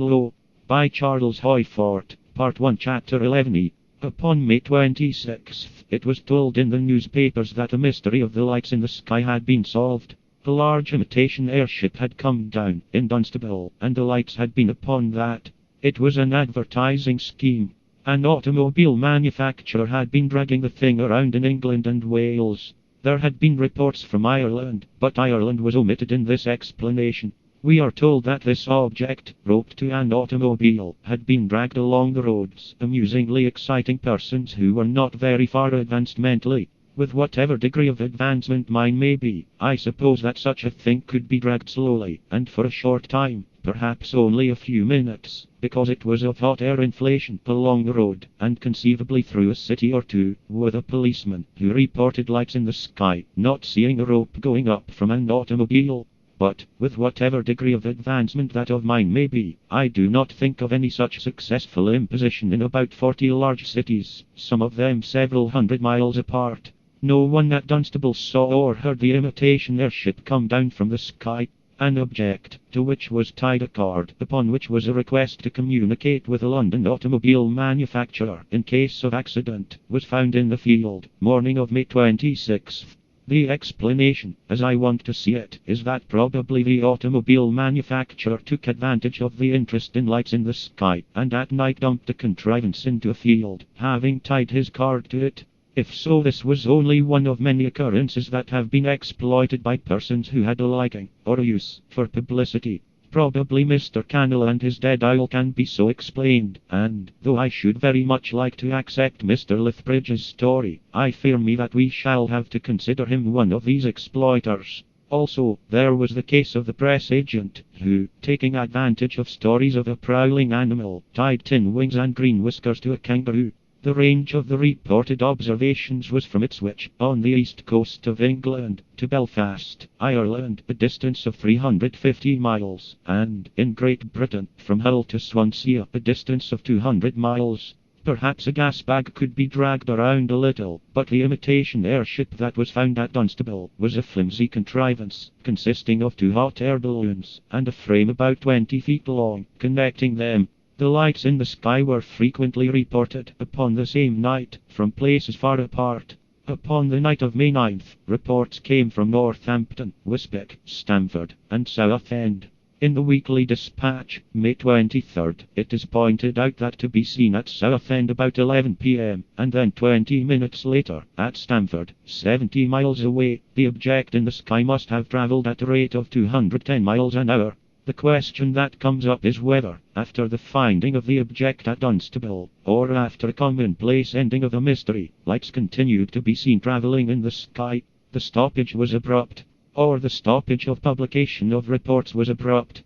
Lo! By Charles Hoyfort, Part 1, Chapter 11. Upon May 26th, it was told in the newspapers that the mystery of the lights in the sky had been solved. A large imitation airship had come down in Dunstable, and the lights had been upon that. It was an advertising scheme. An automobile manufacturer had been dragging the thing around in England and Wales. There had been reports from Ireland, but Ireland was omitted in this explanation. We are told that this object, roped to an automobile, had been dragged along the roads, amusingly exciting persons who were not very far advanced mentally. With whatever degree of advancement mine may be, I suppose that such a thing could be dragged slowly, and for a short time, perhaps only a few minutes, because it was of hot air inflation, along the road, and conceivably through a city or two, with a policeman, who reported lights in the sky, not seeing a rope going up from an automobile. But, with whatever degree of advancement that of mine may be, I do not think of any such successful imposition in about 40 large cities, some of them several hundred miles apart. No one at Dunstable saw or heard the imitation airship come down from the sky. An object, to which was tied a card, upon which was a request to communicate with a London automobile manufacturer in case of accident, was found in the field, morning of May 26th. The explanation, as I want to see it, is that probably the automobile manufacturer took advantage of the interest in lights in the sky, and at night dumped the contrivance into a field, having tied his card to it. If so, this was only one of many occurrences that have been exploited by persons who had a liking, or a use, for publicity. Probably Mr. Cannell and his dead owl can be so explained, and, though I should very much like to accept Mr. Lethbridge's story, I fear me that we shall have to consider him one of these exploiters. Also, there was the case of the press agent, who, taking advantage of stories of a prowling animal, tied tin wings and green whiskers to a kangaroo. The range of the reported observations was from Ipswich, on the east coast of England, to Belfast, Ireland, a distance of 350 miles, and, in Great Britain, from Hull to Swansea, a distance of 200 miles. Perhaps a gas bag could be dragged around a little, but the imitation airship that was found at Dunstable was a flimsy contrivance, consisting of 2 hot air balloons, and a frame about 20 feet long, connecting them. The lights in the sky were frequently reported, upon the same night, from places far apart. Upon the night of May 9th, reports came from Northampton, Wisbech, Stamford, and Southend. In the Weekly Dispatch, May 23rd, it is pointed out that to be seen at Southend about 11 p.m., and then 20 minutes later, at Stamford, 70 miles away, the object in the sky must have travelled at a rate of 210 miles an hour. The question that comes up is whether, after the finding of the object at Dunstable, or after a commonplace ending of the mystery, lights continued to be seen travelling in the sky. The stoppage was abrupt, or the stoppage of publication of reports was abrupt.